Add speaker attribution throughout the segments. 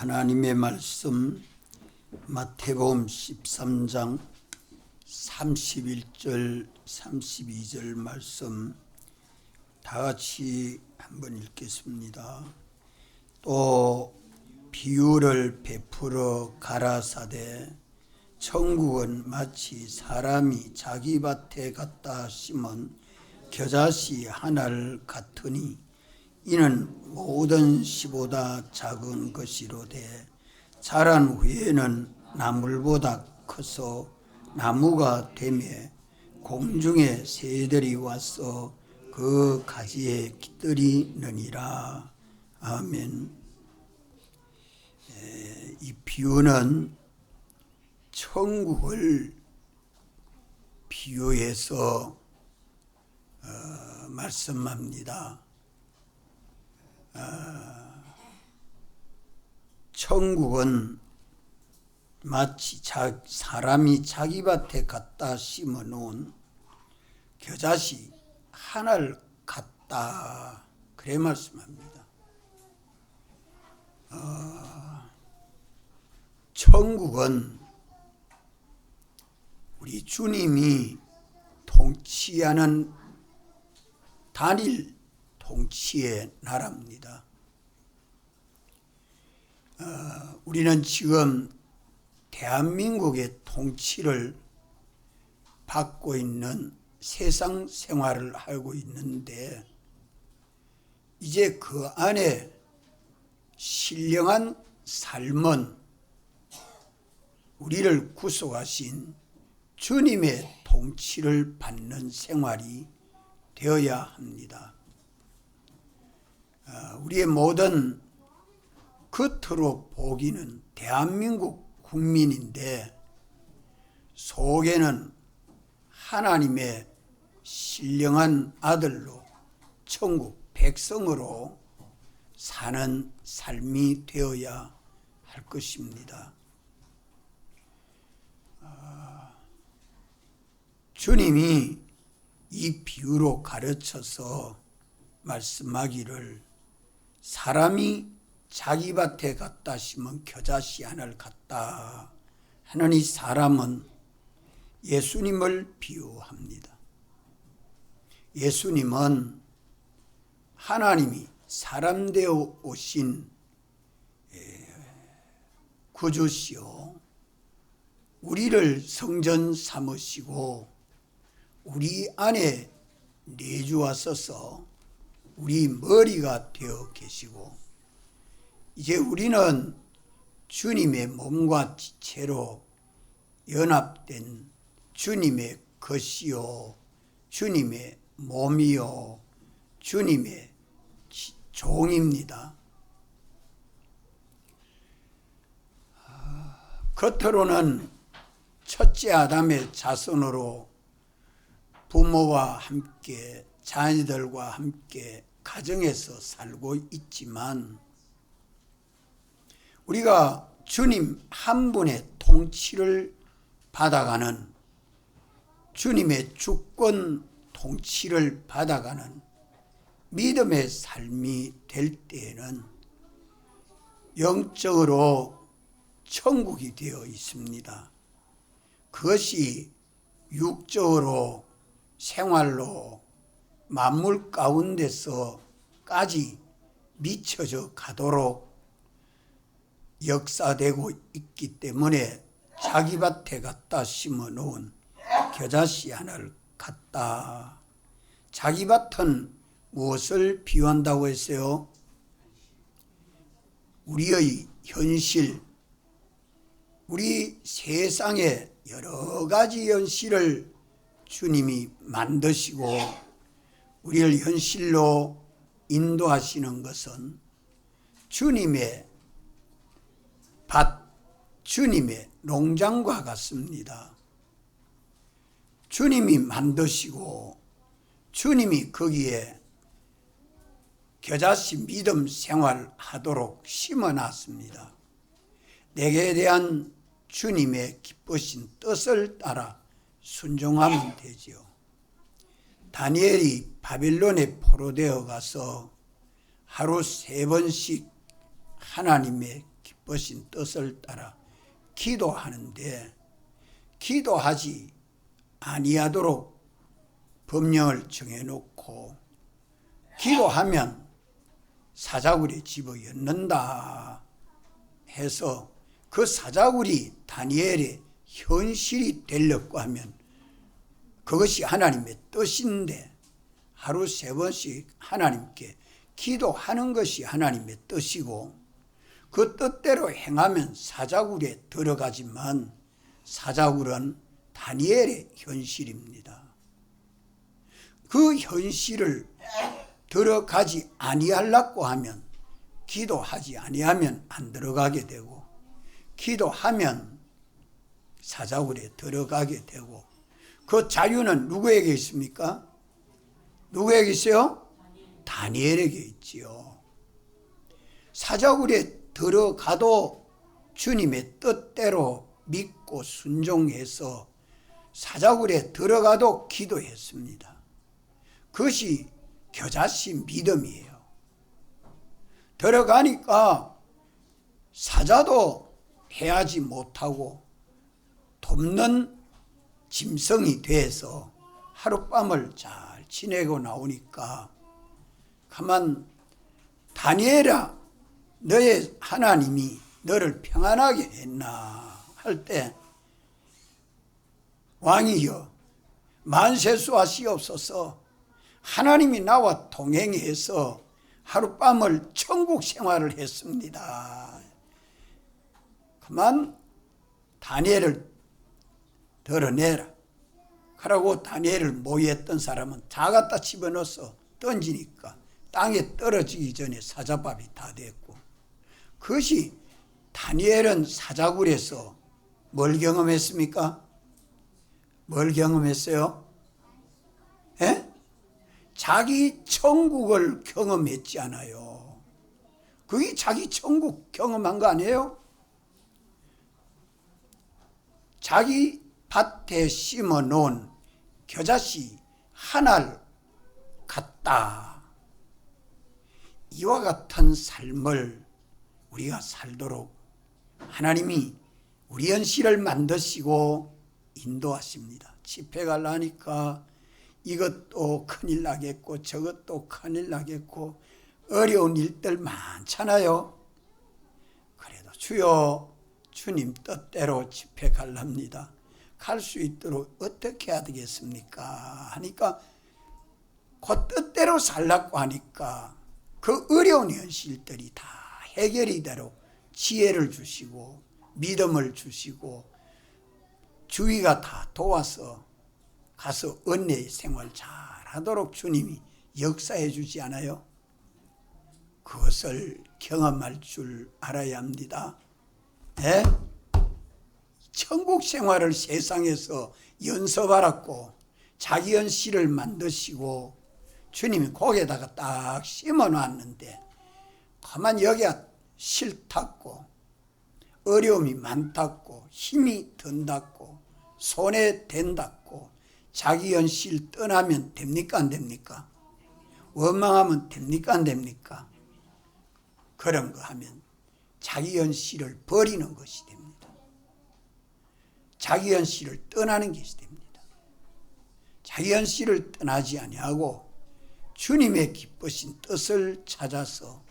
Speaker 1: 하나님의 말씀 마태복음 13장 31절 32절 말씀 다 같이 한번 읽겠습니다. 또 비유를 베풀어 가라사대 천국은 마치 사람이 자기 밭에 갖다 심은 겨자씨 하나를 같으니 이는 모든 씨보다 작은 것이로되 자란 후에는 나물보다 커서 나무가 되매 공중의 새들이 와서 그 가지에 깃들이느니라. 아멘. 이 비유는 천국을 비유해서 말씀합니다. 천국은 마치 사람이 자기 밭에 갖다 심어 놓은 겨자씨 하나를 같다, 그래 말씀합니다. 천국은 우리 주님이 통치하는 단일 통치의 나라입니다. 우리는 지금 대한민국의 통치를 받고 있는 세상 생활을 하고 있는데, 이제 그 안에 신령한 삶은 우리를 구속하신 주님의 통치를 받는 생활이 되어야 합니다. 우리의 모든 겉으로 보기는 대한민국 국민인데 속에는 하나님의 신령한 아들로 천국 백성으로 사는 삶이 되어야 할 것입니다. 주님이 이 비유로 가르쳐서 말씀하기를 사람이 자기 밭에 갖다 심은 겨자씨 하나를 갖다 하는 이 사람은 예수님을 비유합니다. 예수님은 하나님이 사람 되어 오신 구주시오, 우리를 성전 삼으시고 우리 안에 내주하셔서 우리 머리가 되어 계시고, 이제 우리는 주님의 몸과 지체로 연합된 주님의 것이요 주님의 몸이요 주님의 종입니다. 겉으로는 첫째 아담의 자손으로 부모와 함께 자녀들과 함께 가정에서 살고 있지만, 우리가 주님 한 분의 통치를 받아가는, 주님의 주권 통치를 받아가는 믿음의 삶이 될 때에는 영적으로 천국이 되어 있습니다. 그것이 육적으로 생활로 만물 가운데서까지 미쳐져 가도록 역사되고 있기 때문에 자기 밭에 갖다 심어 놓은 겨자씨 하나를 갖다. 자기 밭은 무엇을 비유한다고 했어요? 우리의 현실, 우리 세상의 여러 가지 현실을 주님이 만드시고 우리를 현실로 인도하시는 것은 주님의 밭, 주님의 농장과 같습니다. 주님이 만드시고 주님이 거기에 겨자씨 믿음 생활하도록 심어놨습니다. 내게 대한 주님의 기쁘신 뜻을 따라 순종하면 되지요. 다니엘이 바빌론에 포로되어 가서 하루 3번씩 하나님의 기쁘신 뜻을 따라 기도하는데, 기도하지 아니하도록 법령을 정해놓고 기도하면 사자굴에 집어넣는다 해서 그 사자굴이 다니엘의 현실이 되려고 하면 그것이 하나님의 뜻인데, 하루 3번씩 하나님께 기도하는 것이 하나님의 뜻이고 그 뜻대로 행하면 사자굴에 들어가지만 사자굴은 다니엘의 현실입니다. 그 현실을 들어가지 아니하려고 하면, 기도하지 아니하면 안 들어가게 되고, 기도하면 사자굴에 들어가게 되고, 그 자유는 누구에게 있습니까? 누구에게 있어요? 다니엘에게 있지요. 사자굴에 들어가도 주님의 뜻대로 믿고 순종해서 사자굴에 들어가도 기도했습니다. 그것이 겨자씨 믿음이에요. 들어가니까 사자도 해하지 못하고 돕는 짐승이 돼서 하룻밤을 잘 지내고 나오니까, 가만 다니엘아, 너의 하나님이 너를 평안하게 했나 할 때, 왕이여 만세수하시옵소서, 하나님이 나와 동행해서 하룻밤을 천국 생활을 했습니다. 그만 다니엘을 드러내라. 그러고 다니엘을 모의했던 사람은 다 갖다 집어넣어서 던지니까 땅에 떨어지기 전에 사자밥이 다 됐고, 그것이 다니엘은 사자굴에서 뭘 경험했습니까? 뭘 경험했어요? 예? 자기 천국을 경험했지 않아요. 그게 자기 천국 경험한 거 아니에요? 자기 밭에 심어 놓은 겨자씨 하나를 같다. 이와 같은 삶을 우리가 살도록 하나님이 우리 현실을 만드시고 인도하십니다. 집회 가려니까 이것도 큰일 나겠고 저것도 큰일 나겠고 어려운 일들 많잖아요. 그래도 주여, 주님 뜻대로 집회 가랍니다. 갈 수 있도록 어떻게 해야 되겠습니까? 하니까 그 뜻대로 살라고 하니까 그 어려운 현실들이 다 해결이 되도록 지혜를 주시고 믿음을 주시고 주위가 다 도와서 가서 은혜의 생활 잘 하도록 주님이 역사해 주지 않아요? 그것을 경험할 줄 알아야 합니다. 네? 천국 생활을 세상에서 연습하라고 자기 현실을 만드시고 주님이 거기에다가 딱 심어 놨는데, 가만 여기가 싫다고, 어려움이 많다고, 힘이 든다고, 손에 댄다고, 자기 현실 떠나면 됩니까 안 됩니까? 원망하면 됩니까 안 됩니까? 그런 거 하면 자기 현실을 버리는 것이 됩니다. 자기 현실을 떠나는 것이 됩니다. 자기 현실을 떠나지 아니하고 주님의 기쁘신 뜻을 찾아서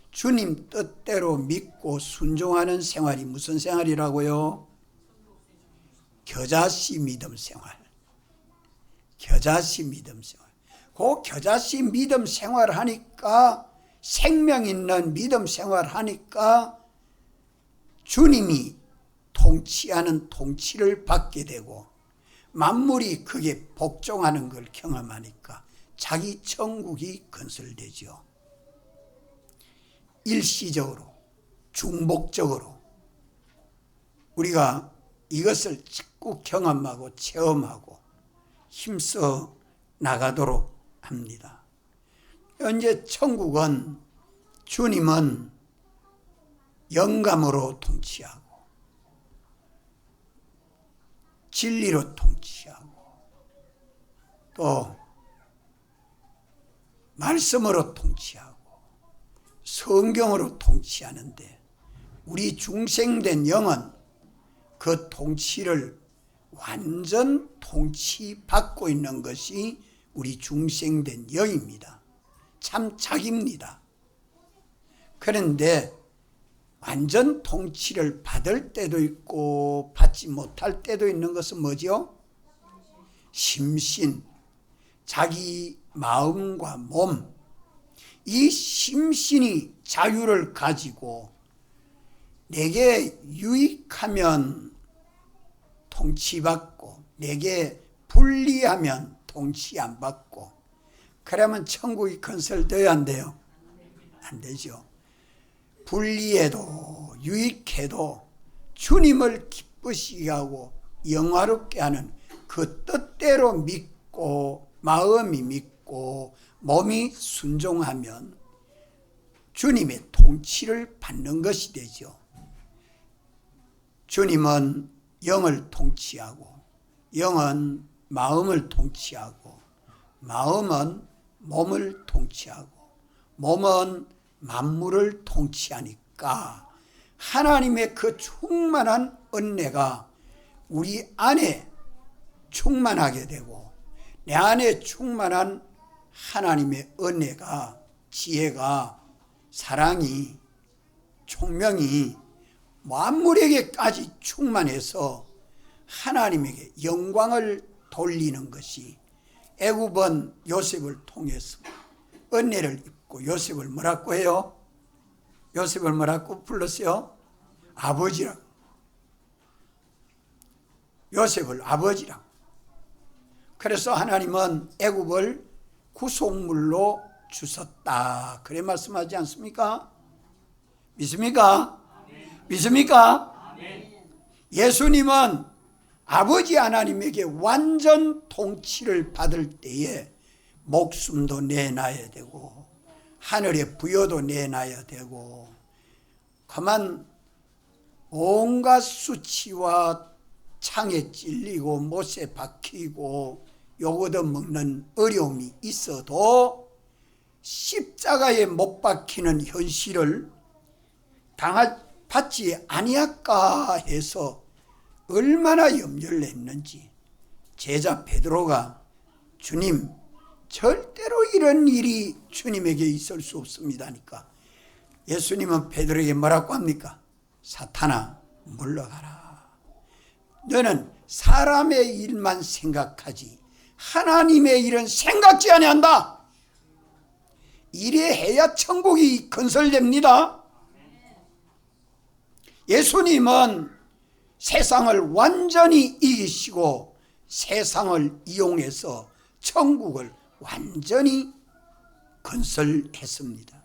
Speaker 1: 주님 뜻대로 믿고 순종하는 생활이 무슨 생활이라고요? 겨자씨 믿음 생활. 겨자씨 믿음 생활. 그 겨자씨 믿음 생활 하니까, 생명 있는 믿음 생활 하니까 주님이 통치하는 통치를 받게 되고 만물이 그게 복종하는 걸 경험하니까 자기 천국이 건설되죠. 일시적으로, 중복적으로 우리가 이것을 자꾸 경험하고 체험하고 힘써 나가도록 합니다. 현재 천국은 주님은 영감으로 통치하고 진리로 통치하고 또 말씀으로 통치하고 성경으로 통치하는데, 우리 중생된 영은 그 통치를 완전 통치받고 있는 것이 우리 중생된 영입니다. 참 착입니다. 그런데 완전 통치를 받을 때도 있고 받지 못할 때도 있는 것은 뭐죠? 심신, 자기 마음과 몸, 이 심신이 자유를 가지고 내게 유익하면 통치받고 내게 불리하면 통치 안 받고, 그러면 천국이 건설돼야 안 돼요? 안 되죠. 불리해도 유익해도 주님을 기쁘시게 하고 영화롭게 하는 그 뜻대로 믿고 마음이 믿고 몸이 순종하면 주님의 통치를 받는 것이 되죠. 주님은 영을 통치하고 영은 마음을 통치하고 마음은 몸을 통치하고 몸은 만물을 통치하니까 하나님의 그 충만한 은혜가 우리 안에 충만하게 되고 내 안에 충만한 하나님의 은혜가, 지혜가, 사랑이, 총명이 만물에게까지 충만해서 하나님에게 영광을 돌리는 것이, 애굽은 요셉을 통해서 은혜를 입고 요셉을 뭐라고 해요? 요셉을 뭐라고 불렀어요? 아버지라고. 요셉을 아버지라고. 그래서 하나님은 애굽을 구속물로 주셨다, 그래 말씀하지 않습니까? 믿습니까? 믿습니까? 예수님은 아버지 하나님에게 완전 통치를 받을 때에 목숨도 내놔야 되고 하늘의 부여도 내놔야 되고 그만 온갖 수치와 창에 찔리고 못에 박히고 욕 얻어먹는 어려움이 있어도 십자가에 못 박히는 현실을 받지 아니할까 해서 얼마나 염려를 했는지, 제자 베드로가 주님 절대로 이런 일이 주님에게 있을 수 없습니다니까 예수님은 베드로에게 뭐라고 합니까? 사탄아 물러가라. 너는 사람의 일만 생각하지 하나님의 일은 생각지 아니한다. 이래 해야 천국이 건설됩니다. 예수님은 세상을 완전히 이기시고 세상을 이용해서 천국을 완전히 건설했습니다.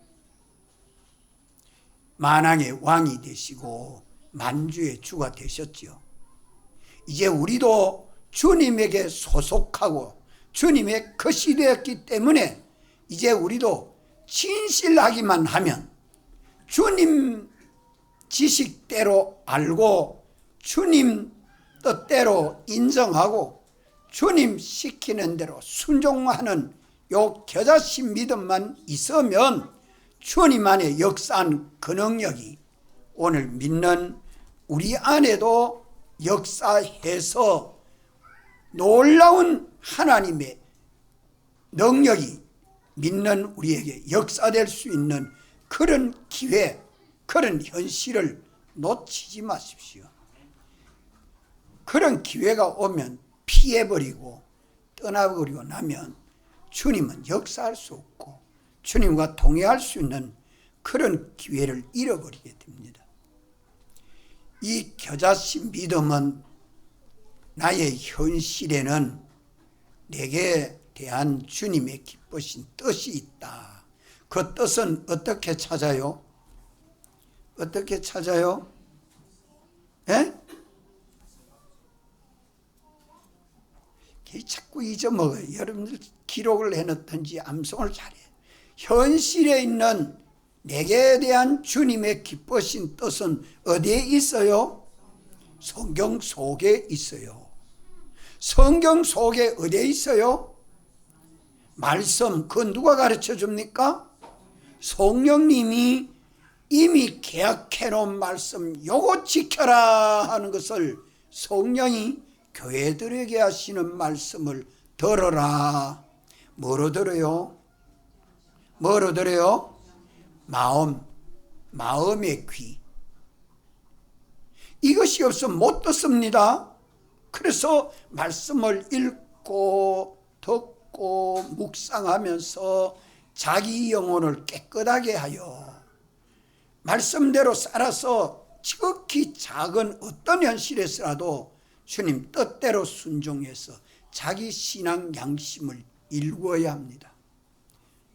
Speaker 1: 만왕의 왕이 되시고 만주의 주가 되셨죠. 이제 우리도 주님에게 소속하고 주님의 것이 되었기 때문에 이제 우리도 진실하기만 하면 주님 지식대로 알고 주님 뜻대로 인정하고 주님 시키는 대로 순종하는 요 겨자씨 믿음만 있으면 주님 안에 역사한 그 능력이 오늘 믿는 우리 안에도 역사해서 놀라운 하나님의 능력이 믿는 우리에게 역사될 수 있는 그런 기회, 그런 현실을 놓치지 마십시오. 그런 기회가 오면 피해버리고 떠나버리고 나면 주님은 역사할 수 없고 주님과 동행할 수 있는 그런 기회를 잃어버리게 됩니다. 이 겨자씨 믿음은 나의 현실에는 내게 대한 주님의 기쁘신 뜻이 있다. 그 뜻은 어떻게 찾아요? 어떻게 찾아요? 예? 자꾸 잊어먹어요. 여러분들 기록을 해놓든지 암송을 잘해요. 현실에 있는 내게 대한 주님의 기쁘신 뜻은 어디에 있어요? 성경 속에 있어요. 성경 속에 어디에 있어요? 말씀, 그 누가 가르쳐 줍니까? 성령님이 이미 계약해 놓은 말씀 요거 지켜라 하는 것을 성령이 교회들에게 하시는 말씀을 들어라. 뭐로 들어요? 뭐로 들어요? 마음의 귀. 이것이 없으면 못 듣습니다. 그래서 말씀을 읽고 듣고 묵상하면서 자기 영혼을 깨끗하게 하여 말씀대로 살아서 지극히 작은 어떤 현실에서라도 주님 뜻대로 순종해서 자기 신앙 양심을 일구어야 합니다.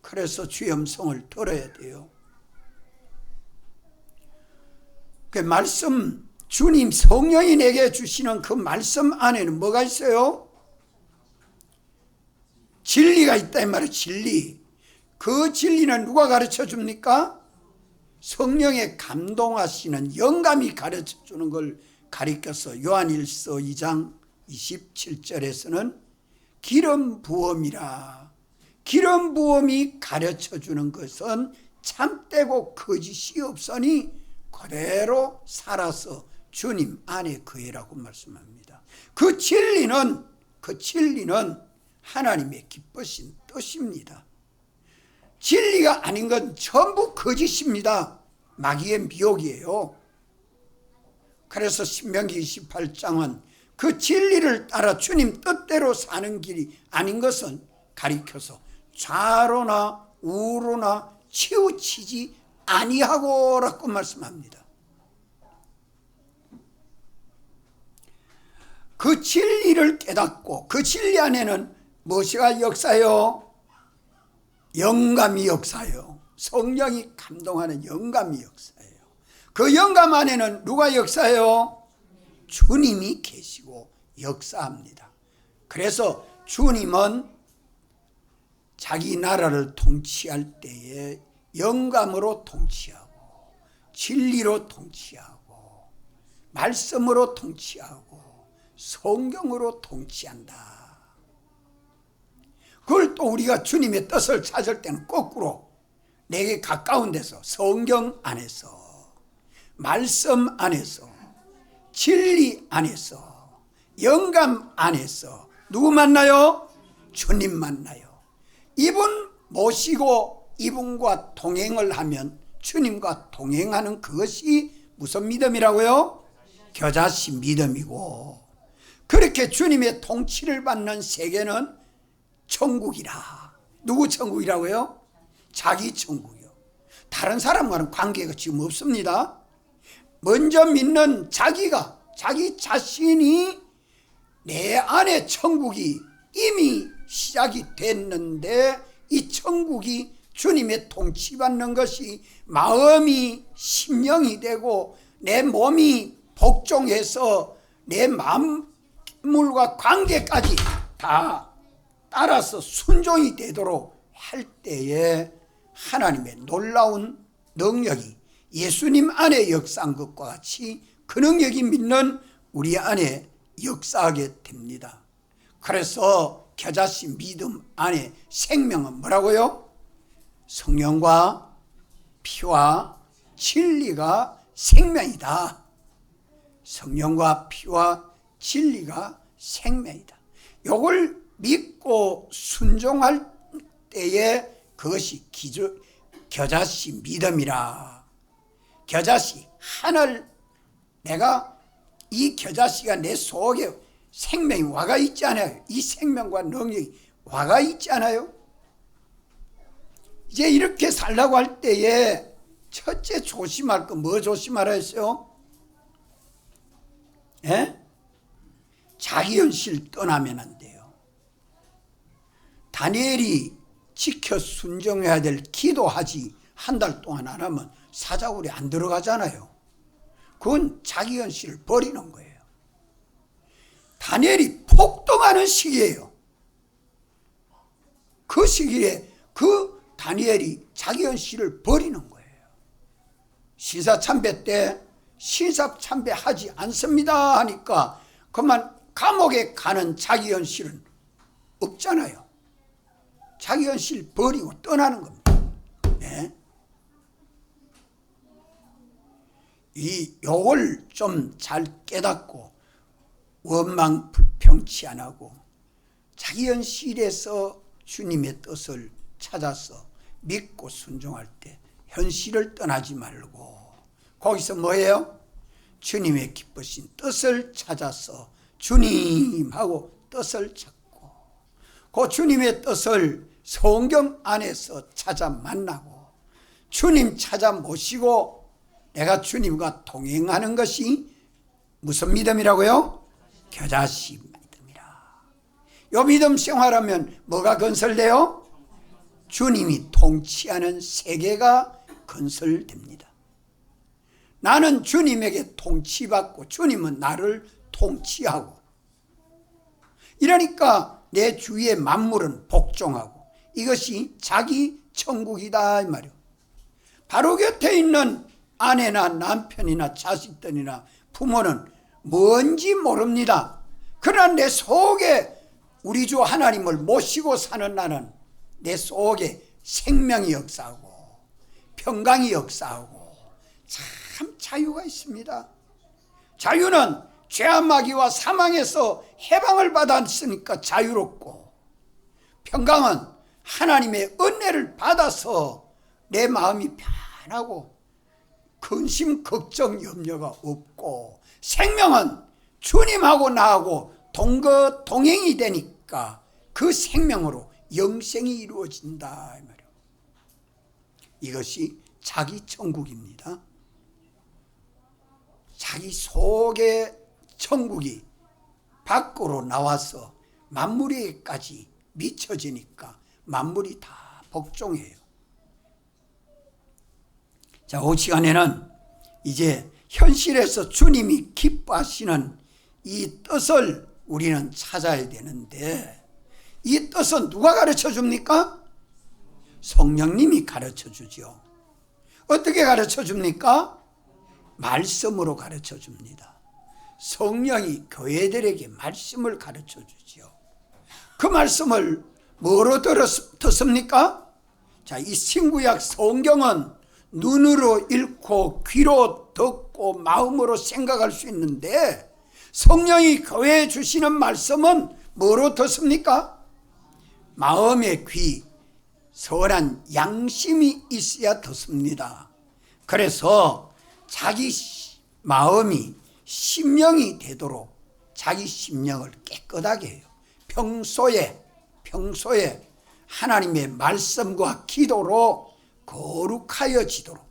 Speaker 1: 그래서 주의 음성을 들어야 돼요. 그 말씀, 주님 성령이 내게 주시는 그 말씀 안에는 뭐가 있어요? 진리가 있다 이 말이에요. 진리. 그 진리는 누가 가르쳐 줍니까? 성령에 감동하시는 영감이 가르쳐 주는 걸 가리켜서 요한일서 2장 27절에서는 기름 부음이라. 기름 부음이 가르쳐 주는 것은 참되고 거짓이 없으니 그대로 살아서 주님 안에 거해라고 말씀합니다. 그 진리는 하나님의 기쁘신 뜻입니다. 진리가 아닌 건 전부 거짓입니다. 마귀의 미혹이에요. 그래서 신명기 28장은 그 진리를 따라 주님 뜻대로 사는 길이 아닌 것은 가리켜서 좌로나 우로나 치우치지 아니하고라고 말씀합니다. 그 진리를 깨닫고 그 진리 안에는 무엇이가 역사요? 영감이 역사요. 성령이 감동하는 영감이 역사예요. 그 영감 안에는 누가 역사요? 주님이 계시고 역사합니다. 그래서 주님은 자기 나라를 통치할 때에 영감으로 통치하고 진리로 통치하고 말씀으로 통치하고 성경으로 통치한다. 그걸 또 우리가 주님의 뜻을 찾을 때는 거꾸로 내게 가까운 데서 성경 안에서 말씀 안에서 진리 안에서 영감 안에서 누구 만나요? 주님 만나요. 이분 모시고 이분과 동행을 하면 주님과 동행하는 그것이 무슨 믿음이라고요? 겨자씨 믿음이고, 그렇게 주님의 통치를 받는 세계는 천국이라. 누구 천국이라고요? 자기 천국이요. 다른 사람과는 관계가 지금 없습니다. 먼저 믿는 자기 자신이 내 안에 천국이 이미 시작이 됐는데, 이 천국이 주님의 통치받는 것이 마음이 심령이 되고 내 몸이 복종해서 내 만물과 관계까지 다 따라서 순종이 되도록 할 때에 하나님의 놀라운 능력이 예수님 안에 역사한 것과 같이 그 능력이 믿는 우리 안에 역사하게 됩니다. 그래서 겨자씨 믿음 안에 생명은 뭐라고요? 성령과 피와 진리가 생명이다. 성령과 피와 진리가 생명이다. 요걸 믿고 순종할 때에 그것이 겨자씨 믿음이라. 겨자씨 하늘, 내가 이 겨자씨가 내 속에 생명이 와가 있지 않아요? 이 생명과 능력이 와가 있지 않아요? 이제 이렇게 살라고 할 때에 첫째 조심할 거 뭐 조심하라 했어요? 예? 자기 현실 떠나면 안 돼요. 다니엘이 지켜 순종해야 될 기도하지 한 달 동안 안 하면 사자굴에 안 들어가잖아요. 그건 자기 현실을 버리는 거예요. 다니엘이 폭동하는 시기예요. 그 시기에 그 다니엘이 자기 현실을 버리는 거예요. 신사참배 때 신사참배하지 않습니다 하니까 그만 감옥에 가는 자기 현실은 없잖아요. 자기 현실 버리고 떠나는 겁니다. 네? 이 요걸 좀 잘 깨닫고 원망 불평치 안 하고 자기 현실에서 주님의 뜻을 찾아서 믿고 순종할 때 현실을 떠나지 말고 거기서 뭐예요? 주님의 기쁘신 뜻을 찾아서 주님하고 뜻을 찾고 그 주님의 뜻을 성경 안에서 찾아 만나고 주님 찾아 모시고 내가 주님과 동행하는 것이 무슨 믿음이라고요? 겨자씨 믿음이라. 요 믿음 생활하면 뭐가 건설돼요? 주님이 통치하는 세계가 건설됩니다. 나는 주님에게 통치받고 주님은 나를 통치하고 이러니까 내 주위의 만물은 복종하고 이것이 자기 천국이다 이 말이에요. 바로 곁에 있는 아내나 남편이나 자식들이나 부모는 뭔지 모릅니다. 그러나 내 속에 우리 주 하나님을 모시고 사는 나는 내 속에 생명이 역사하고 평강이 역사하고 참 자유가 있습니다. 자유는 죄와 마귀와 사망에서 해방을 받았으니까 자유롭고 평강은 하나님의 은혜를 받아서 내 마음이 편하고 근심 걱정 염려가 없고 생명은 주님하고 나하고 동행이 되니까 그 생명으로 영생이 이루어진다 이 말이에요. 이것이 자기 천국입니다. 자기 속의 천국이 밖으로 나와서 만물에게까지 미쳐지니까 만물이 다 복종해요. 자, 이 시간에는 이제 현실에서 주님이 기뻐하시는 이 뜻을 우리는 찾아야 되는데 이 뜻은 누가 가르쳐 줍니까? 성령님이 가르쳐 주죠. 어떻게 가르쳐 줍니까? 말씀으로 가르쳐 줍니다. 성령이 교회들에게 말씀을 가르쳐 주죠. 그 말씀을 뭐로 듣습니까? 자, 이 신구약 성경은 눈으로 읽고 귀로 듣고 마음으로 생각할 수 있는데 성령이 교회에 주시는 말씀은 뭐로 듣습니까? 마음의 귀, 선한 양심이 있어야 듣습니다. 그래서 자기 마음이 심령이 되도록 자기 심령을 깨끗하게 해요. 평소에 하나님의 말씀과 기도로 거룩하여지도록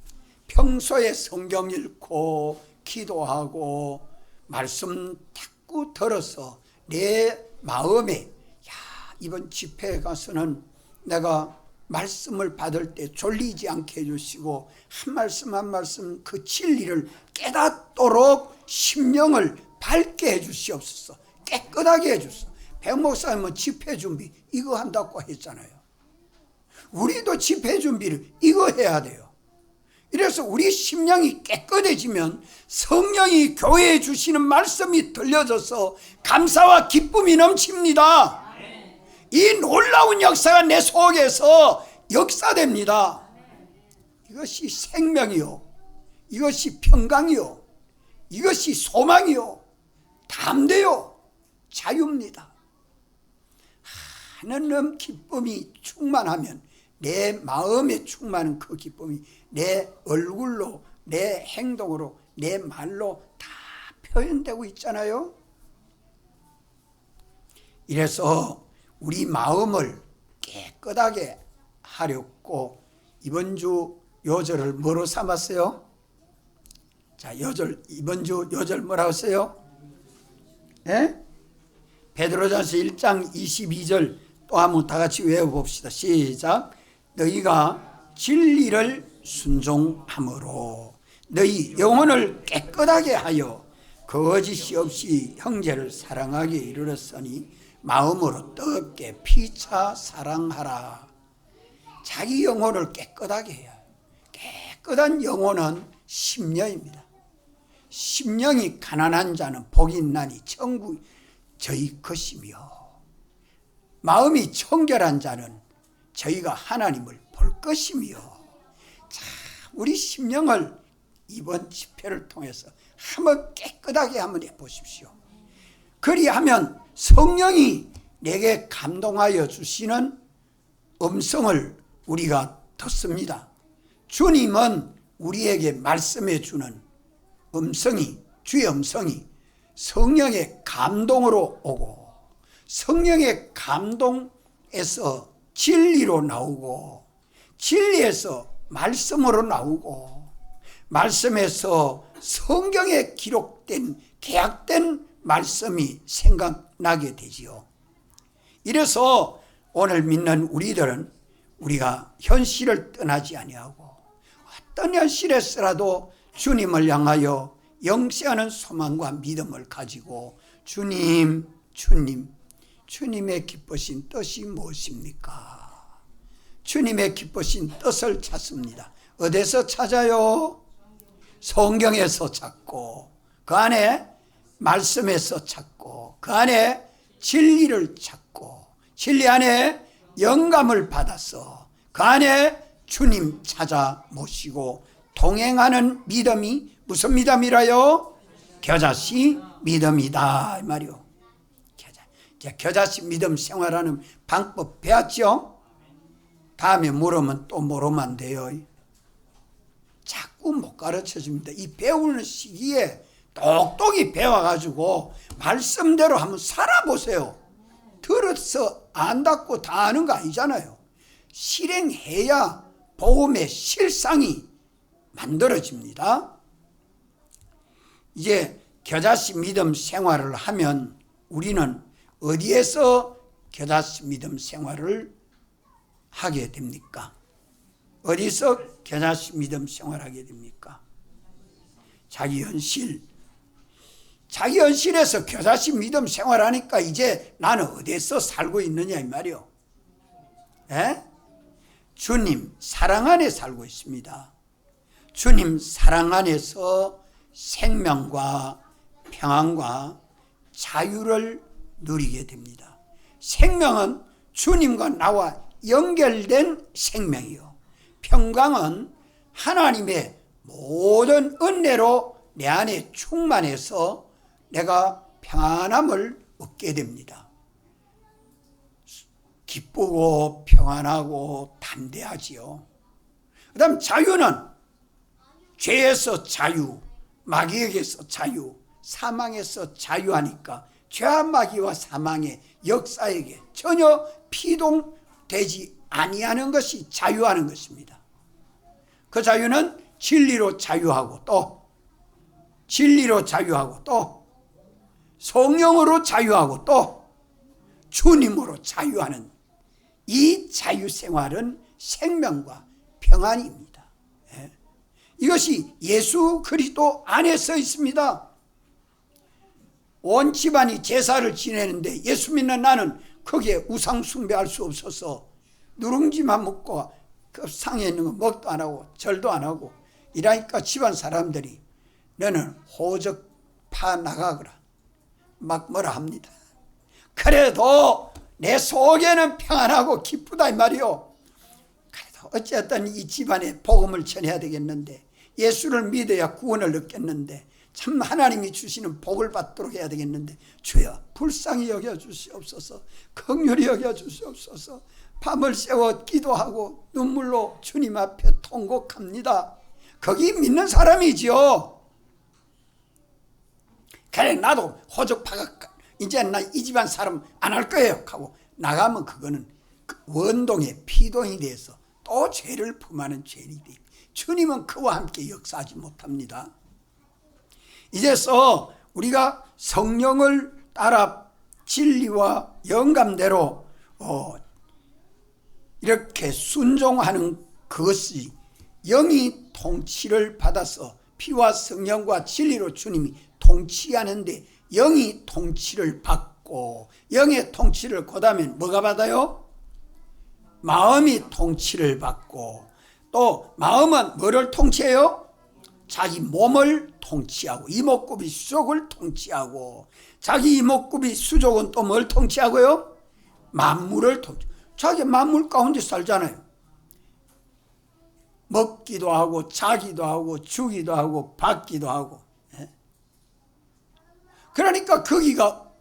Speaker 1: 평소에 성경 읽고 기도하고 말씀 자꾸 들어서 내 마음에 이번 집회에 가서는 내가 말씀을 받을 때 졸리지 않게 해주시고 한 말씀 한 말씀 그 진리를 깨닫도록 심령을 밝게 해주시옵소서. 깨끗하게 해주소서. 백 목사님은 집회 준비 이거 한다고 했잖아요. 우리도 집회 준비를 이거 해야 돼요. 이래서 우리 심령이 깨끗해지면 성령이 교회에 주시는 말씀이 들려져서 감사와 기쁨이 넘칩니다. 이 놀라운 역사가 내 속에서 역사됩니다. 이것이 생명이요, 이것이 평강이요, 이것이 소망이요, 담대요, 자유입니다. 하나님 기쁨이 충만하면 내 마음에 충만한 그 기쁨이 내 얼굴로, 내 행동으로, 내 말로 다 표현되고 있잖아요. 이래서 우리 마음을 깨끗하게 하려고 이번 주 요절을 뭐로 삼았어요? 자, 요절, 이번 주 요절 뭐라고 했어요? 예? 베드로전서 1장 22절 또 한번 다 같이 외워봅시다. 시작. 너희가 진리를 순종함으로 너희 영혼을 깨끗하게 하여 거짓이 없이 형제를 사랑하게 이르렀으니 마음으로 뜨겁게 피차 사랑하라. 자기 영혼을 깨끗하게 해야 해요. 깨끗한 영혼은 심령입니다. 심령이 가난한 자는 복이 있나니 천국 저희 것이며 마음이 청결한 자는 저희가 하나님을 볼 것이며. 자, 우리 심령을 이번 집회를 통해서 한번 깨끗하게 한번 해보십시오. 그리하면 성령이 내게 감동하여 주시는 음성을 우리가 듣습니다. 주님은 우리에게 말씀해 주는 음성이, 주의 음성이 성령의 감동으로 오고, 성령의 감동에서 진리로 나오고, 진리에서 말씀으로 나오고, 말씀에서 성경에 기록된 계약된 말씀이 생각나게 되지요. 이래서 오늘 믿는 우리들은 우리가 현실을 떠나지 아니하고 어떤 현실에서라도 주님을 향하여 영세하는 소망과 믿음을 가지고 주님의 기쁘신 뜻이 무엇입니까? 주님의 기쁘신 뜻을 찾습니다. 어디서 찾아요? 성경에서 찾고, 그 안에 말씀에서 찾고, 그 안에 진리를 찾고, 진리 안에 영감을 받아서 그 안에 주님 찾아 모시고 동행하는 믿음이 무슨 믿음이라요? 겨자씨 믿음이다 이 말이요. 겨자씨 믿음 생활하는 방법 배웠죠? 다음에 물으면 또 물으면 안 돼요. 자꾸 못 가르쳐줍니다. 이 배우는 시기에 똑똑히 배워가지고 말씀대로 한번 살아보세요. 들어서 안다고 다 아는 거 아니잖아요. 실행해야 복음의 실상이 만들어집니다. 이제 겨자씨 믿음 생활을 하면 우리는 어디에서 겨자씨 믿음 생활을 하게 됩니까? 어디서 겨자씨 믿음 생활하게 됩니까? 자기 현실에서 겨자씨 믿음 생활하니까 이제 나는 어디서 살고 있느냐 이 말이요. 에? 주님 사랑 안에 살고 있습니다. 주님 사랑 안에서 생명과 평안과 자유를 누리게 됩니다. 생명은 주님과 나와 연결된 생명이요. 평강은 하나님의 모든 은혜로 내 안에 충만해서 내가 평안함을 얻게 됩니다. 기쁘고 평안하고 담대하지요. 그 다음 자유는 죄에서 자유, 마귀에게서 자유, 사망에서 자유하니까 죄와 마귀와 사망의 역사에게 전혀 피동되지 아니하는 것이 자유하는 것입니다. 그 자유는 진리로 자유하고 또 진리로 자유하고 또 성령으로 자유하고 또 주님으로 자유하는 이 자유생활은 생명과 평안입니다. 이것이 예수 그리스도 안에서 있습니다. 온 집안이 제사를 지내는데 예수 믿는 나는 거기에 우상 숭배할 수 없어서 누룽지만 먹고 그 상에 있는 거 먹도 안 하고 절도 안 하고 이러니까 집안 사람들이 너는 호적 파 나가거라 막 뭐라 합니다. 그래도 내 속에는 평안하고 기쁘다 이 말이요. 그래도 어쨌든 이 집안에 복음을 전해야 되겠는데 예수를 믿어야 구원을 얻겠는데 참 하나님이 주시는 복을 받도록 해야 되겠는데 주여 불쌍히 여겨주시옵소서, 긍휼히 여겨주시옵소서. 밤을 새워 기도하고 눈물로 주님 앞에 통곡합니다. 거기 믿는 사람이지요. 그래 나도 호적파가 이제 나 이 집안 사람 안 할 거예요 하고 나가면 그거는 원동의 피동이 돼서 또 죄를 품하는 죄인이 돼. 주님은 그와 함께 역사하지 못합니다. 이제서 우리가 성령을 따라 진리와 영감대로 이렇게 순종하는 그것이 영이 통치를 받아서 피와 성령과 진리로 주님이 통치하는데 영이 통치를 받고 영의 통치를 그다음에 뭐가 받아요? 마음이 통치를 받고 또 마음은 뭐를 통치해요? 자기 몸을 통치하고 이목구비 수족을 통치하고 자기 이목구비 수족은 또 뭘 통치하고요? 만물을 통치. 자기 만물 가운데 살잖아요. 먹기도 하고 자기도 하고 주기도 하고 받기도 하고. 그러니까 거기가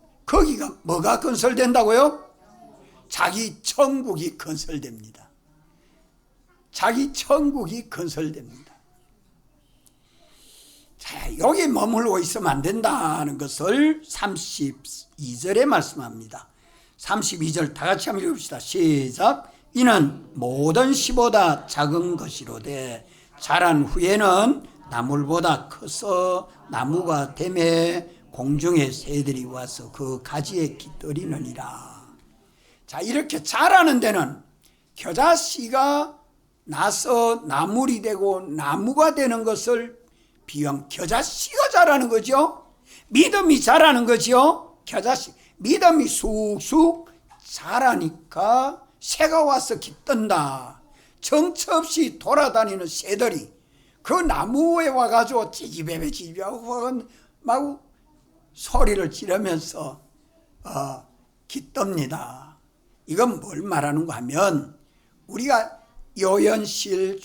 Speaker 1: 뭐가 건설된다고요? 자기 천국이 건설됩니다. 자기 천국이 건설됩니다. 자, 여기 머물고 있으면 안 된다는 것을 32절에 말씀합니다. 32절 다 같이 한번 읽읍시다. 시작. 이는 모든 씨보다 작은 것이로되 자란 후에는 나물보다 커서 나무가 되매 공중의 새들이 와서 그 가지에 깃들이느니라. 자, 이렇게 자라는 데는 겨자씨가 나서 나물이 되고 나무가 되는 것을 비유한 겨자씨가 자라는 거죠. 믿음이 자라는 거죠. 겨자씨 믿음이 쑥쑥 자라니까 새가 와서 깃든다. 정처 없이 돌아다니는 새들이 그 나무에 와가지고 찌지배배 찌지배하고 막 소리를 지르면서 깃듭니다. 이건 뭘 말하는가 하면 우리가 요연실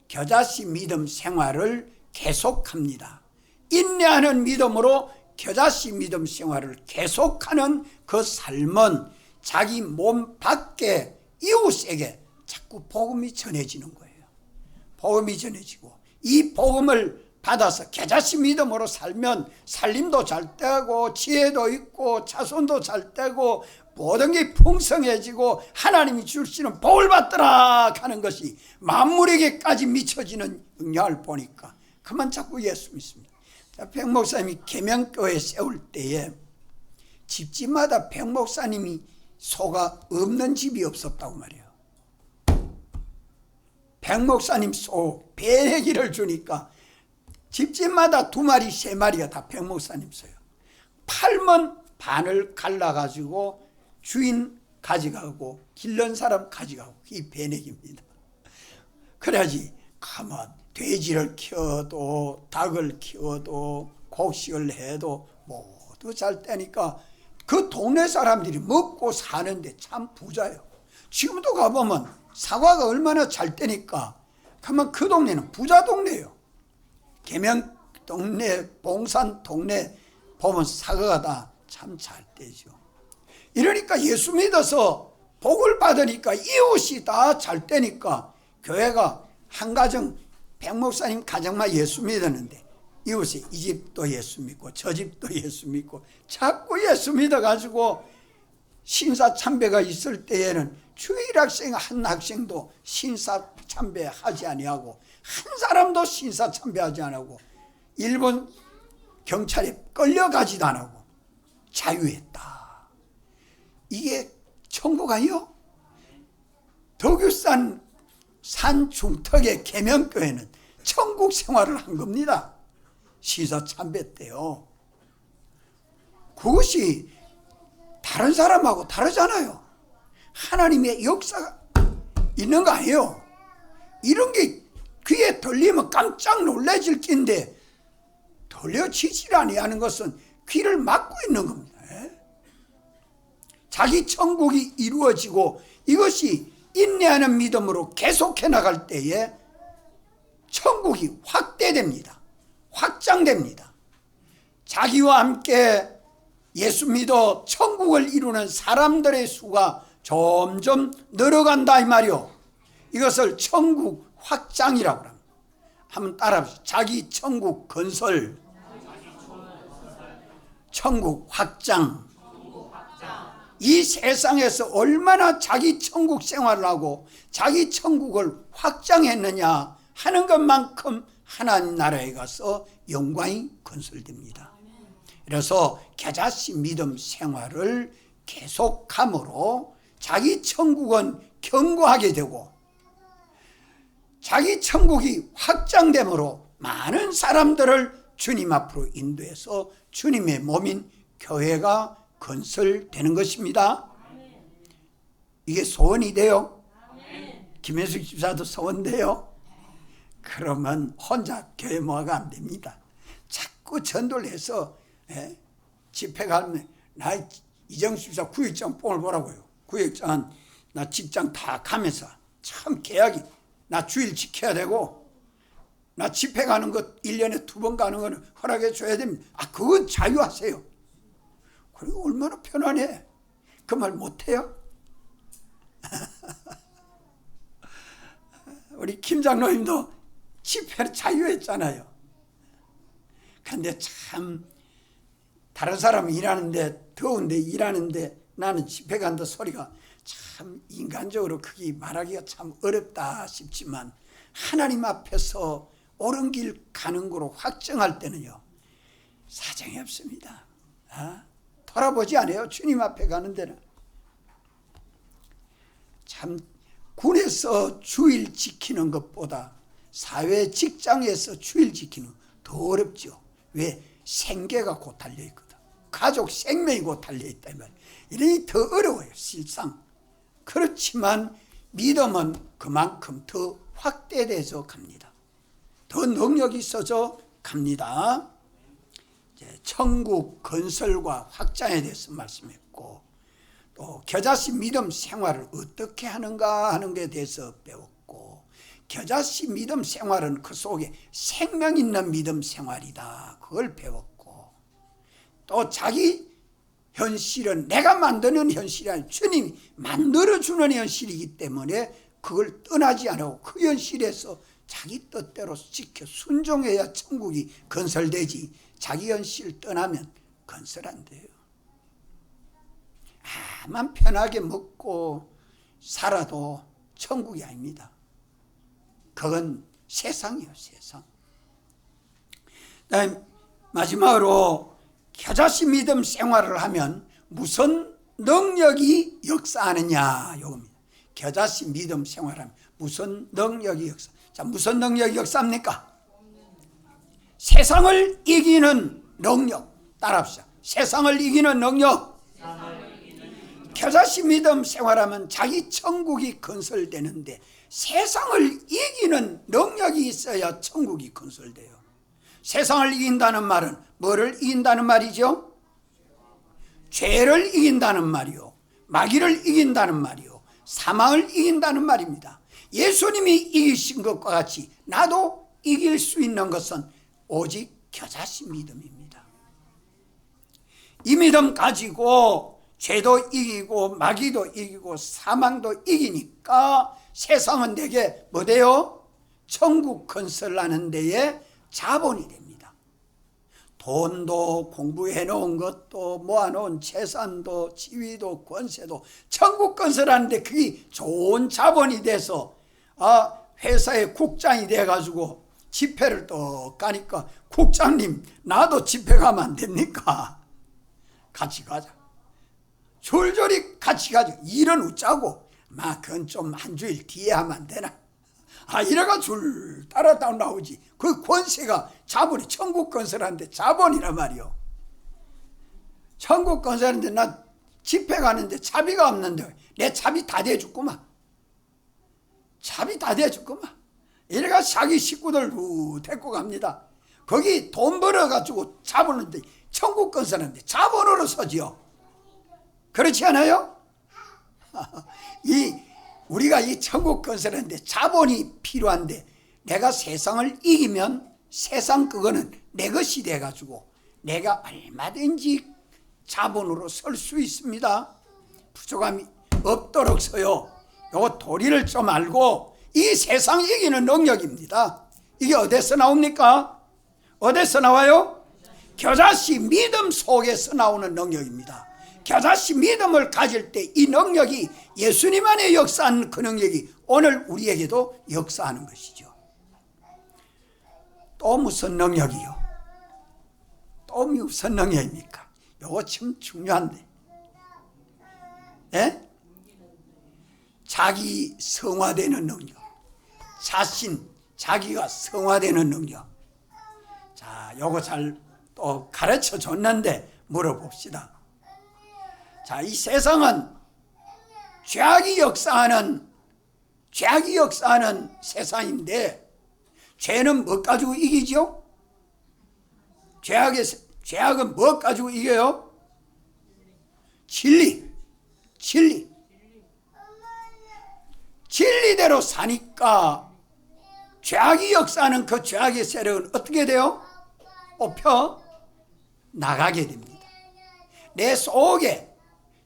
Speaker 1: 겨자씨 믿음 생활을 계속합니다. 인내하는 믿음으로 겨자씨 믿음 생활을 계속하는 그 삶은 자기 몸 밖에 이웃에게 자꾸 복음이 전해지는 거예요. 복음이 전해지고 이 복음을 받아서 겨자씨 믿음으로 살면 살림도 잘 되고 지혜도 있고 자손도 잘 되고 모든 게 풍성해지고 하나님이 주시는 복을 받더라 하는 것이 만물에게까지 미쳐지는 영향을 보니까 그만 자꾸 예수 믿습니다. 백 목사님이 계명교회 세울 때에 집집마다 백 목사님이 소가 없는 집이 없었다고 말해요. 백 목사님 소 배내기를 주니까 집집마다 2마리 3마리가 다 백 목사님 소요. 팔면 반을 갈라가지고 주인 가져가고 길른 사람 가져가고 이 배내기입니다. 그래야지 가만 돼지를 키워도 닭을 키워도 곡식을 해도 모두 잘 되니까 그 동네 사람들이 먹고 사는데 참 부자예요. 지금도 가보면 사과가 얼마나 잘 되니까 가면 그 동네는 부자 동네예요. 계명 동네, 봉산 동네 보면 사과가 다 참 잘 되죠. 이러니까 예수 믿어서 복을 받으니까 이웃이 다 잘 되니까 교회가 한 가정 백 목사님 가정만 예수 믿었는데 이웃이 이 집도 예수 믿고 저 집도 예수 믿고 자꾸 예수 믿어가지고 신사참배가 있을 때에는 주일학생 한 학생도 신사참배하지 아니하고 한 사람도 신사참배하지 않고 일본 경찰에 끌려가지도 안 하고 자유했다. 이게 천국 아니요? 덕유산 산 중턱의 계명교회는 천국 생활을 한 겁니다. 신사참배 때요. 그것이 다른 사람하고 다르잖아요. 하나님의 역사가 있는 거 아니에요. 이런 게 귀에 들리면 깜짝 놀라질 낀데 들려지질 아니하는 것은 귀를 막고 있는 겁니다. 자기 천국이 이루어지고 이것이 인내하는 믿음으로 계속해 나갈 때에 천국이 확대됩니다. 확장됩니다. 자기와 함께 예수 믿어 천국을 이루는 사람들의 수가 점점 늘어간다 이 말이요. 이것을 천국 확장이라고 합니다. 한번 따라합시다. 자기 천국 건설, 천국 확장. 이 세상에서 얼마나 자기 천국 생활을 하고 자기 천국을 확장했느냐 하는 것만큼 하나님 나라에 가서 영광이 건설됩니다. 그래서 겨자씨 믿음 생활을 계속함으로 자기 천국은 견고하게 되고 자기 천국이 확장됨으로 많은 사람들을 주님 앞으로 인도해서 주님의 몸인 교회가 건설되는 것입니다. 이게 소원이 돼요? 김혜숙 집사도 소원돼요? 그러면 혼자 교회 모아가 안 됩니다. 자꾸 전도를 해서 집회 가면 나 이정수 집사 구역장 뽕을 보라고요. 구역장은 나 직장 다 가면서 참 계약이 나 주일 지켜야 되고 나 집회 가는 것 1년에 2번 가는 거는 허락해 줘야 됩니다. 그건 자유하세요. 그리고 얼마나 편안해. 그 말 못해요? 우리 김 장로님도 집회는 자유했잖아요. 근데 참 다른 사람은 일하는데 더운데 일하는데 나는 집회 간다 소리가 참 인간적으로 그게 말하기가 참 어렵다 싶지만 하나님 앞에서 옳은 길 가는 거로 확정할 때는요 사정이 없습니다. 돌아보지 않아요. 주님 앞에 가는 데는. 참 군에서 주일 지키는 것보다 사회 직장에서 주일 지키는 거 더 어렵죠. 왜? 생계가 곧 달려있거든. 가족 생명이 곧 달려있다 이 말이에요. 이러니 더 어려워요 실상. 그렇지만 믿음은 그만큼 더 확대돼서 갑니다. 더 능력이 있어져 갑니다. 이제 천국 건설과 확장에 대해서 말씀했고 또 겨자씨 믿음 생활을 어떻게 하는가 하는 것에 대해서 배웠고 겨자씨 믿음 생활은 그 속에 생명 있는 믿음 생활이다. 그걸 배웠고 또 자기 현실은 내가 만드는 현실이 아니라 주님이 만들어주는 현실이기 때문에 그걸 떠나지 않고 그 현실에서 자기 뜻대로 지켜 순종해야 천국이 건설되지 자기 현실 떠나면 건설 안 돼요. 만 편하게 먹고 살아도 천국이 아닙니다. 그건 세상이에요. 세상. 그다음에 마지막으로 겨자씨 믿음 생활을 하면 무슨 능력이 역사하느냐 이겁니다. 겨자씨 믿음 생활하면 무슨 능력이 역사. 자, 무슨 능력이 역사합니까? 세상을 이기는 능력. 따라합시다. 세상을 이기는 능력. 겨자씨 믿음 생활하면 자기 천국이 건설되는데 세상을 이기는 능력이 있어야 천국이 건설돼요. 세상을 이긴다는 말은 뭐를 이긴다는 말이죠? 죄를 이긴다는 말이요. 마귀를 이긴다는 말이요. 사망을 이긴다는 말입니다. 예수님이 이기신 것과 같이 나도 이길 수 있는 것은 오직 겨자씨 믿음입니다. 이 믿음 가지고 죄도 이기고 마귀도 이기고 사망도 이기니까 세상은 내게 뭐 돼요? 천국 건설하는 데에 자본이 됩니다. 돈도 공부해 놓은 것도 모아놓은 재산도 지위도 권세도 천국 건설하는데 그게 좋은 자본이 돼서 회사의 국장이 돼가지고 집회를 또 가니까 국장님 나도 집회 가면 안 됩니까? 같이 가자. 줄줄이 같이 가죠. 일은 웃자고 그건 좀 한 주일 뒤에 하면 안 되나? 이래가 줄 따라 나오지. 그 권세가 자본이 천국 건설하는데 자본이란 말이요. 천국 건설하는데 나 집회 가는데 차비가 없는데 내 차비 다 대줬구만. 차비 다 대줬구만. 이래가 자기 식구들 데리고 갑니다. 거기 돈 벌어가지고 자본인데 천국 건설하는데 자본으로 서지요. 그렇지 않아요? 우리가 이 천국 건설하는데 자본이 필요한데 내가 세상을 이기면 세상 그거는 내 것이 돼가지고 내가 얼마든지 자본으로 설 수 있습니다. 부족함이 없도록 서요. 요거 도리를 좀 알고 이 세상 이기는 능력입니다. 이게 어디서 나옵니까? 어디서 나와요? 겨자씨 믿음 속에서 나오는 능력입니다. 겨자씨 믿음을 가질 때 이 능력이 예수님 안에 역사하는 그 능력이 오늘 우리에게도 역사하는 것이죠. 또 무슨 능력이요? 또 무슨 능력입니까? 이거 참 중요한데. 예? 자기 성화되는 능력. 자기가 성화되는 능력. 자, 요거 잘 또 가르쳐 줬는데 물어봅시다. 자, 이 세상은 죄악이 역사하는 세상인데 죄는 뭐 가지고 이기죠? 죄악은 뭐 가지고 이겨요? 진리대로 사니까 죄악이 역사하는 그 죄악의 세력은 어떻게 돼요? 뽑혀 나가게 됩니다. 내 속에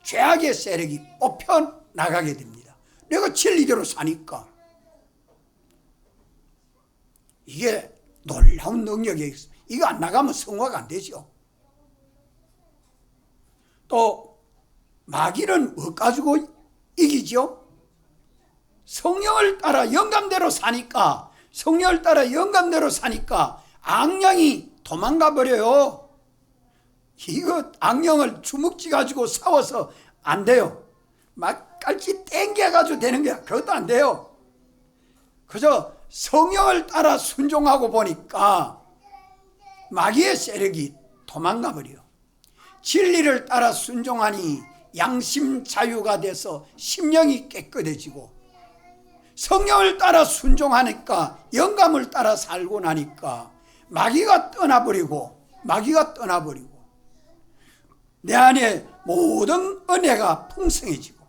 Speaker 1: 죄악의 세력이 뽑혀 나가게 됩니다. 내가 진리대로 사니까. 이게 놀라운 능력이 있어요. 이거 안 나가면 성화가 안 되죠. 또 마귀는 뭐 가지고 이기죠? 성령을 따라 영감대로 사니까, 성령을 따라 영감대로 사니까 악령이 도망가 버려요. 이거 악령을 주먹지 가지고 싸워서 안 돼요. 막 깔치 땡겨 가지고 되는 거야. 그것도 안 돼요. 그저 성령을 따라 순종하고 보니까 마귀의 세력이 도망가 버려요. 진리를 따라 순종하니 양심 자유가 돼서 심령이 깨끗해지고, 성령을 따라 순종하니까, 영감을 따라 살고 나니까 마귀가 떠나버리고 내 안에 모든 은혜가 풍성해지고,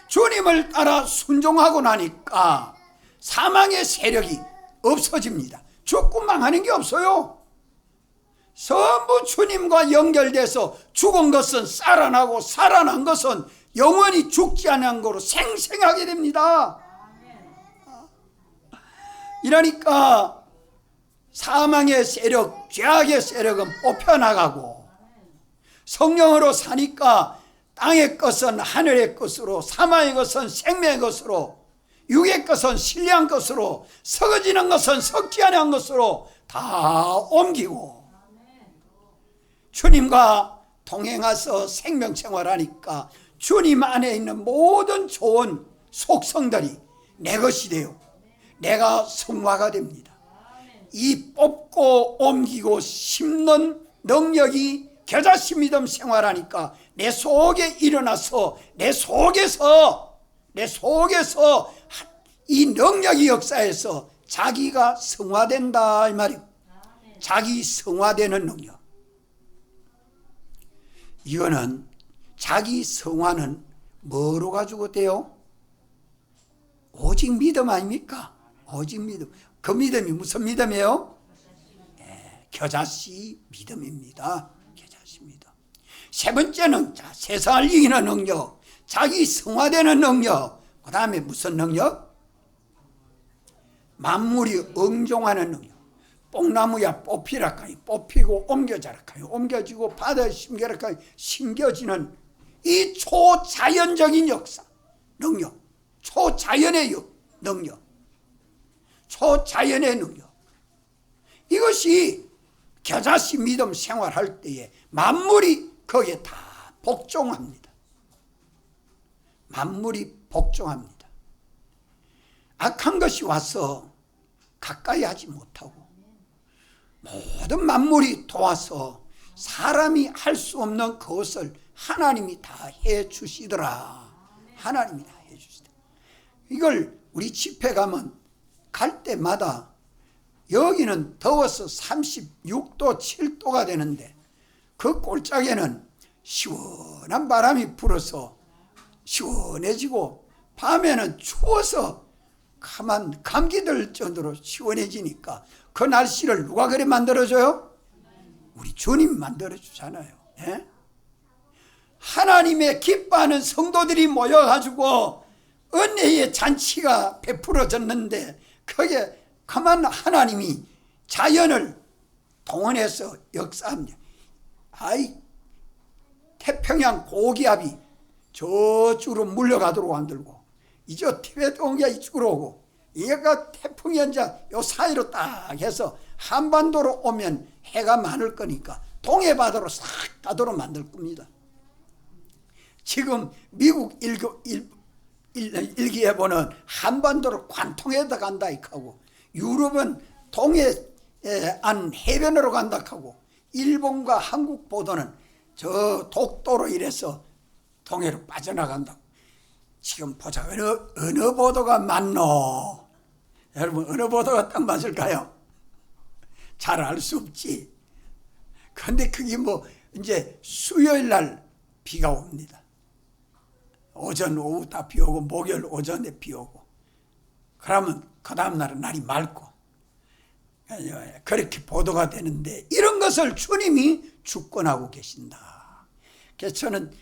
Speaker 1: 주님을 따라 순종하고 나니까 사망의 세력이 없어집니다. 죽고 망하는 게 없어요. 전부 주님과 연결돼서 죽은 것은 살아나고 살아난 것은 영원히 죽지 않은 거로 생생하게 됩니다. 이러니까 사망의 세력, 죄악의 세력은 뽑혀나가고, 성령으로 사니까 땅의 것은 하늘의 것으로, 사망의 것은 생명의 것으로, 육의 것은 신령한 것으로, 썩어지는 것은 썩지 않은 것으로 다 옮기고, 주님과 동행해서 생명생활하니까 주님 안에 있는 모든 좋은 속성들이 내 것이 되어 내가 성화가 됩니다. 이 뽑고 옮기고 심는 능력이 겨자씨 믿음 생활하니까 내 속에 일어나서 내 속에서 이 능력이 역사해서 자기가 성화된다 이 말이에요. 자기 성화되는 능력. 이거는 자기 성화는 뭐로 가지고 돼요? 오직 믿음 아닙니까? 오직 믿음. 그 믿음이 무슨 믿음이에요? 네, 겨자씨 믿음입니다. 겨자씨 믿음. 세 번째는 세상을 이기는 능력, 자기 성화되는 능력. 그 다음에 무슨 능력? 만물이 응종하는 능력. 뽕나무야 뽑히라카이, 뽑히고 옮겨자라카이, 옮겨지고 바다에 심겨라카이, 심겨지는 이 초자연적인 역사, 능력, 초자연의 능력, 초자연의 능력. 이것이 겨자씨 믿음 생활할 때에 만물이 거기에 다 복종합니다. 만물이 복종합니다. 악한 것이 와서 가까이 하지 못하고, 모든 만물이 도와서 사람이 할 수 없는 그것을 하나님이 다 해주시더라. 하나님이 다 해주시더라. 이걸 우리 집회 가면 갈 때마다, 여기는 더워서 36도 7도가 되는데 그 꼴짝에는 시원한 바람이 불어서 시원해지고, 밤에는 추워서 가만 감기 들 정도로 시원해지니까 그 날씨를 누가 그래 만들어줘요? 우리 주님 만들어주잖아요. 예? 하나님의 기뻐하는 성도들이 모여가지고 은혜의 잔치가 베풀어졌는데, 거기에 가만 하나님이 자연을 동원해서 역사합니다. 태평양 고기압이 저쪽으로 물려가도록 만들고, 이제 티베트 온게 이쪽으로 오고, 얘가 태풍이 이제 요 사이로 딱 해서 한반도로 오면 해가 많을 거니까 동해바다로 싹 가도록 만들 겁니다. 지금 미국 일기예보는 한반도로 관통해서 간다 하고, 유럽은 동해안 해변으로 간다 하고, 일본과 한국 보도는 저 독도로 이래서 동해로 빠져나간다고. 지금 보자, 어느 보도가 맞노? 여러분, 어느 보도가 딱 맞을까요? 잘 알 수 없지. 그런데 그게 이제 수요일 날 비가 옵니다. 오전, 오후 다 비 오고, 목요일 오전에 비 오고. 그러면 그 다음날은 날이 맑고 그렇게 보도가 되는데, 이런 것을 주님이 주권하고 계신다. 그래서 저는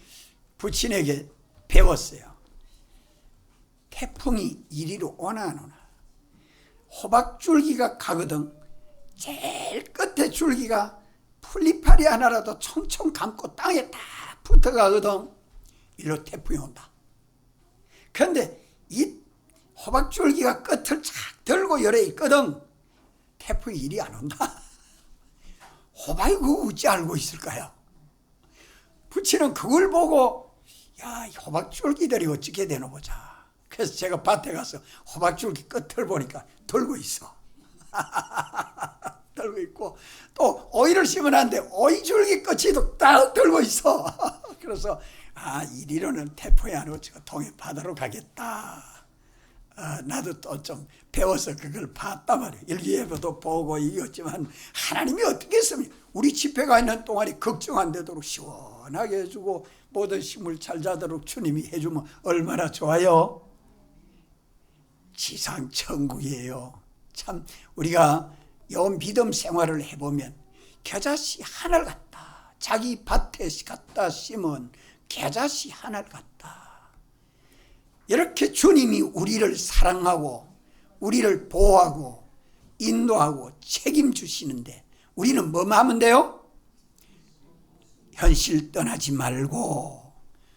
Speaker 1: 부친에게 배웠어요. 태풍이 이리로 오나 안 오나, 호박줄기가 가거든. 제일 끝에 줄기가 풀잎파리 하나라도 총총 감고 땅에 딱 붙어가거든. 이리로 태풍이 온다. 그런데 이 호박줄기가 끝을 착 들고 열에 있거든. 태풍이 이리 안 온다. 호박이 그거 어찌 알고 있을까요? 부친은 그걸 보고, 야, 호박줄기들이 어떻게 되나 보자. 그래서 제가 밭에 가서 호박줄기 끝을 보니까 들고 있어. 들고 있고, 또 오이를 심어놨는데 오이줄기 끝이도 딱 들고 있어. 그래서 이리로는 태풍이 안 오고 동해 바다로 가겠다. 나도 또 좀 배워서 그걸 봤단 말이에요. 일기예보도 보고 이겼지만, 하나님이 어떻게 했습니까? 우리 집회가 있는 동안에 걱정 안 되도록 시원하게 해주고 모든 식물 잘 자도록 주님이 해주면 얼마나 좋아요. 지상 천국이에요. 참 우리가 요 믿음 생활을 해보면 겨자씨 하늘 같다. 자기 밭에 갖다 심은 겨자씨 하늘 같다. 이렇게 주님이 우리를 사랑하고 우리를 보호하고 인도하고 책임주시는데, 우리는 뭐만 하면 돼요? 현실 떠나지 말고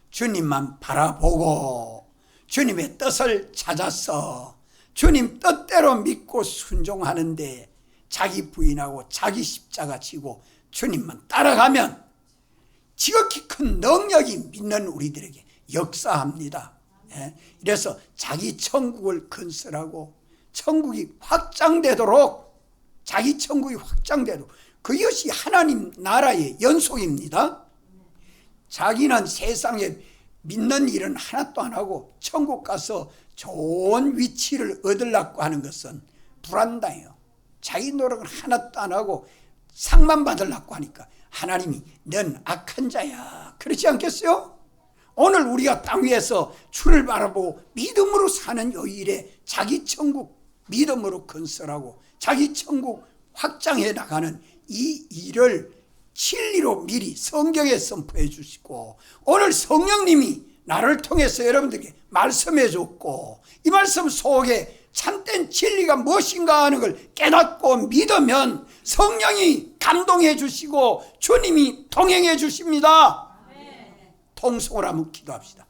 Speaker 1: 주님만 바라보고 주님의 뜻을 찾아서 주님 뜻대로 믿고 순종하는데, 자기 부인하고 자기 십자가 지고 주님만 따라가면 지극히 큰 능력이 믿는 우리들에게 역사합니다. 이래서 자기 천국을 건설하고 천국이 확장되도록, 자기 천국이 확장되도록, 그것이 하나님 나라의 연속입니다. 자기는 세상에 믿는 일은 하나도 안 하고 천국 가서 좋은 위치를 얻으려고 하는 것은 불안당해요. 자기 노력은 하나도 안 하고 상만 받으려고 하니까 하나님이 넌 악한 자야, 그렇지 않겠어요? 오늘 우리가 땅 위에서 주를 바라보고 믿음으로 사는 요 일에 자기 천국 믿음으로 건설하고 자기 천국 확장해 나가는 이 일을 진리로 미리 성경에 선포해 주시고, 오늘 성령님이 나를 통해서 여러분들에게 말씀해 줬고, 이 말씀 속에 참된 진리가 무엇인가 하는 걸 깨닫고 믿으면 성령이 감동해 주시고 주님이 동행해 주십니다. 통성을 한번 기도합시다.